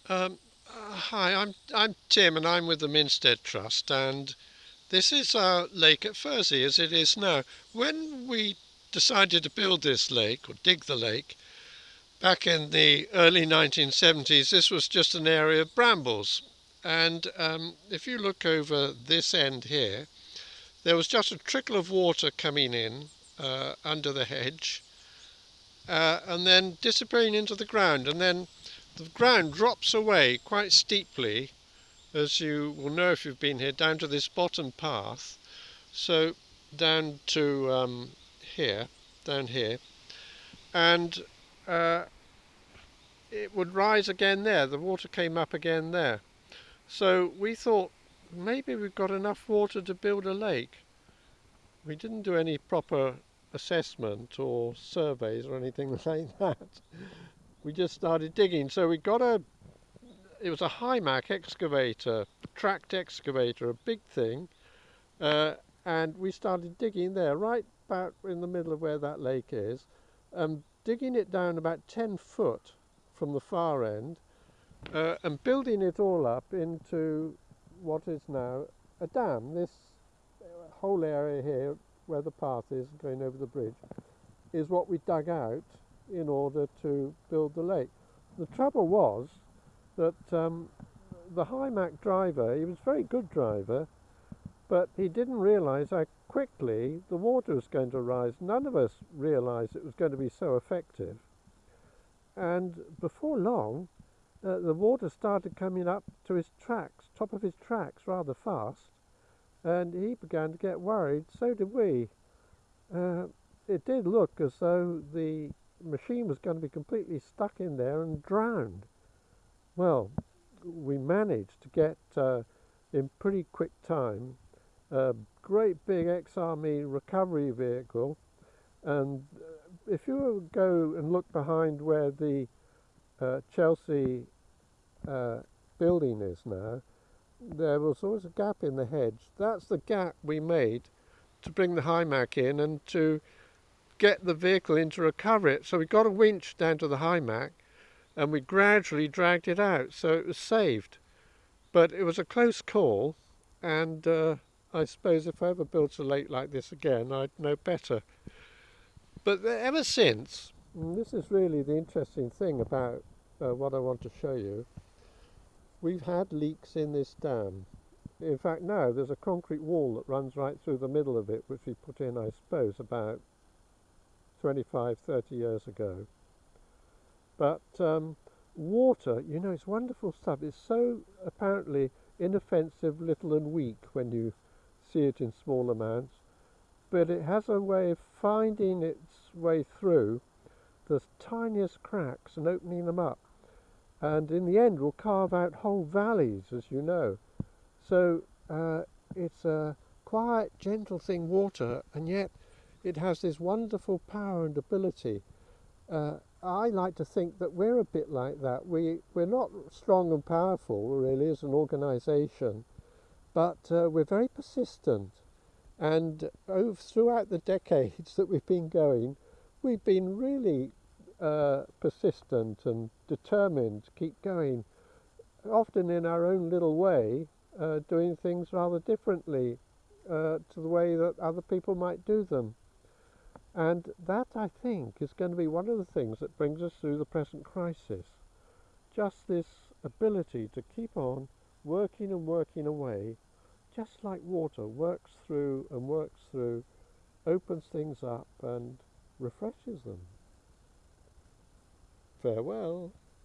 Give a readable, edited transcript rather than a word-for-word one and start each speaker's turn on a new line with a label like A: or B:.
A: Um, Hi, I'm Tim, and I'm with the Minstead Trust, and this is our lake at Furzey as it is now. When we decided to build this lake or dig the lake back in the early 1970s, this was just an area of brambles. And if you look over this end here, there was just a trickle of water coming in under the hedge, and then disappearing into the ground, and then the ground drops away quite steeply, as you will know if you've been here, down to this bottom path. So down to here, down here, and uh, it would rise again there. The water came up again there. So we thought maybe we've got enough water to build a lake. We didn't do any proper assessment or surveys or anything like that. We just started digging. So we got it was a Hymac excavator, tracked excavator, a big thing. Uh, and we started digging there, right about in the middle of where that lake is, digging it down about 10 foot from the far end, and building it all up into what is now a dam. This whole area here, where the path is going over the bridge, is what we dug out in order to build the lake. The trouble was that the Hymac driver, he was a very good driver, but he didn't realise how quickly the water was going to rise. None of us realised it was going to be so effective. And before long, the water started coming up to his tracks, top of his tracks, rather fast. And he began to get worried. So did we. Uh, it did look as though the machine was going to be completely stuck in there and drowned. Well, we managed to get in pretty quick time a great big ex-army recovery vehicle, and if you go and look behind where the Chelsea uh, building is now, there was always a gap in the hedge. That's the gap we made to bring the Hymac in and to get the vehicle in to recover it. So we got a winch down to the Hymac and we gradually dragged it out, so it was saved. But it was a close call, and I suppose if I ever built a lake like this again, I'd know better. But ever since, and this is really the interesting thing about what I want to show you, we've had leaks in this dam. In fact, now there's a concrete wall that runs right through the middle of it, which we put in, I suppose, about 25, 30 years ago. But water, you know, it's wonderful stuff. It's so apparently inoffensive, little and weak when you see it in small amounts, but it has a way of finding its way through the tiniest cracks and opening them up, and in the end will carve out whole valleys, as you know. So it's a quiet, gentle thing, water, and yet it has this wonderful power and ability. I like to think that we're a bit like that. We're not strong and powerful, really, as an organisation, but we're very persistent. And throughout the decades that we've been going, we've been really persistent and determined to keep going, often in our own little way, doing things rather differently to the way that other people might do them. And that, I think, is going to be one of the things that brings us through the present crisis. Just this ability to keep on working and working away, just like water works through, opens things up and refreshes them. Farewell.